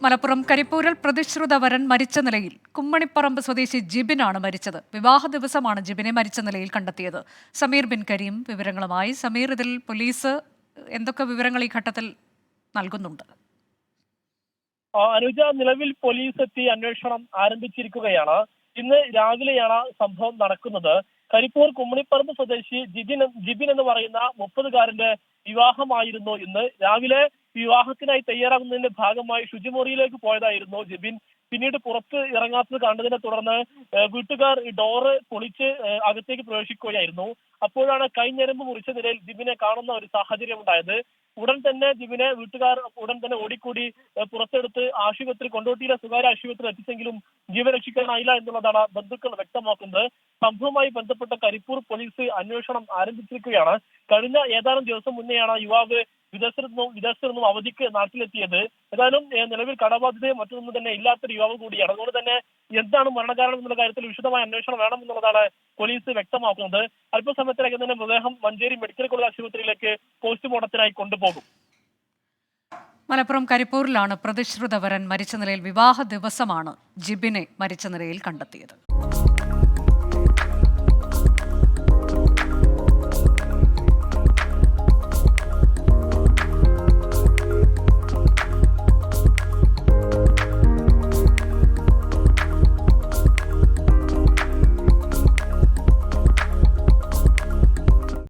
മലപ്പുറം കരിപ്പൂരിൽ പ്രതിശ്രുത വരൻ മരിച്ച നിലയിൽ കുമ്മണിപ്പറമ്പ് സ്വദേശി ജിബിനാണ് മരിച്ചത്. വിവാഹ ദിവസമാണ് ജിബിനെ മരിച്ച നിലയിൽ കണ്ടെത്തിയത്. സമീർ ബിൻ കരീം വിവരങ്ങളുമായി. സമീർ, ഇതിൽ പോലീസ് എന്തൊക്കെ വിവരങ്ങൾ ഈ ഘട്ടത്തിൽ നൽകുന്നുണ്ട്? അനുജ, നിലവിൽ പോലീസ് എത്തി അന്വേഷണം ആരംഭിച്ചിരിക്കുകയാണ്. ഇന്ന് രാവിലെയാണ് സംഭവം നടക്കുന്നത്. കരിപ്പൂർ കുമ്മണിപ്പറമ്പ് സ്വദേശി ജിബിൻ എന്ന് പറയുന്ന 30-കാരന്റെ വിവാഹമായിരുന്നു ഇന്ന്. രാവിലെ വിവാഹത്തിനായി തയ്യാറാകുന്നതിന്റെ ഭാഗമായി ശുചിമുറിയിലേക്ക് പോയതായിരുന്നു ജിബിൻ. പിന്നീട് പുറത്ത് ഇറങ്ങാത്തത് കണ്ടതിനെ തുടർന്ന് വീട്ടുകാർ ഡോറ് പൊളിച്ച് അകത്തേക്ക് പ്രവേശിക്കുകയായിരുന്നു. അപ്പോഴാണ് കൈഞ്ഞരമ്പ് മുറിച്ച നിലയിൽ ജിബിനെ കാണുന്ന ഒരു സാഹചര്യം ഉണ്ടായത്. ഉടൻ തന്നെ ജിബിനെ വീട്ടുകാർ ഓടിക്കൂടി പുറത്തെടുത്ത് കൊണ്ടോട്ടിയിലെ സ്വകാര്യ ആശുപത്രിയിൽ എത്തിച്ചെങ്കിലും ജീവൻ രക്ഷിക്കാനായില്ല എന്നുള്ളതാണ് ബന്ധുക്കൾ വ്യക്തമാക്കുന്നത്. സംഭവവുമായി ബന്ധപ്പെട്ട കരിപ്പൂർ പോലീസ് അന്വേഷണം ആരംഭിച്ചിരിക്കുകയാണ്. കഴിഞ്ഞ ഏതാനും ദിവസം മുന്നെയാണ് യുവാവ് വിദേശത്തു നിന്നും അവധിക്ക് നാട്ടിലെത്തിയത്. ഏതായാലും നിലവിൽ കടബാധ്യതയും മറ്റൊന്നും തന്നെ ഇല്ലാത്തൊരു യുവാവ് കൂടിയാണ്. അതുകൊണ്ട് തന്നെ എന്താണ് മരണകാരണം എന്നുള്ള കാര്യത്തിൽ വിശദമായ അന്വേഷണം വേണമെന്നുള്ളതാണ് പോലീസ് വ്യക്തമാക്കുന്നത്. അല്പസമയത്തിനകം തന്നെ മൃതദേഹം മഞ്ചേരി മെഡിക്കൽ കോളേജ് ആശുപത്രിയിലേക്ക് പോസ്റ്റ്മോർട്ടത്തിനായി കൊണ്ടുപോകും. മലപ്പുറം കരിപ്പൂരിലാണ് പ്രതിശ്രുത വരൻ മരിച്ച നിലയിൽ വിവാഹ ദിവസമാണ് ജിബിനെ മരിച്ച നിലയിൽ കണ്ടെത്തിയത്.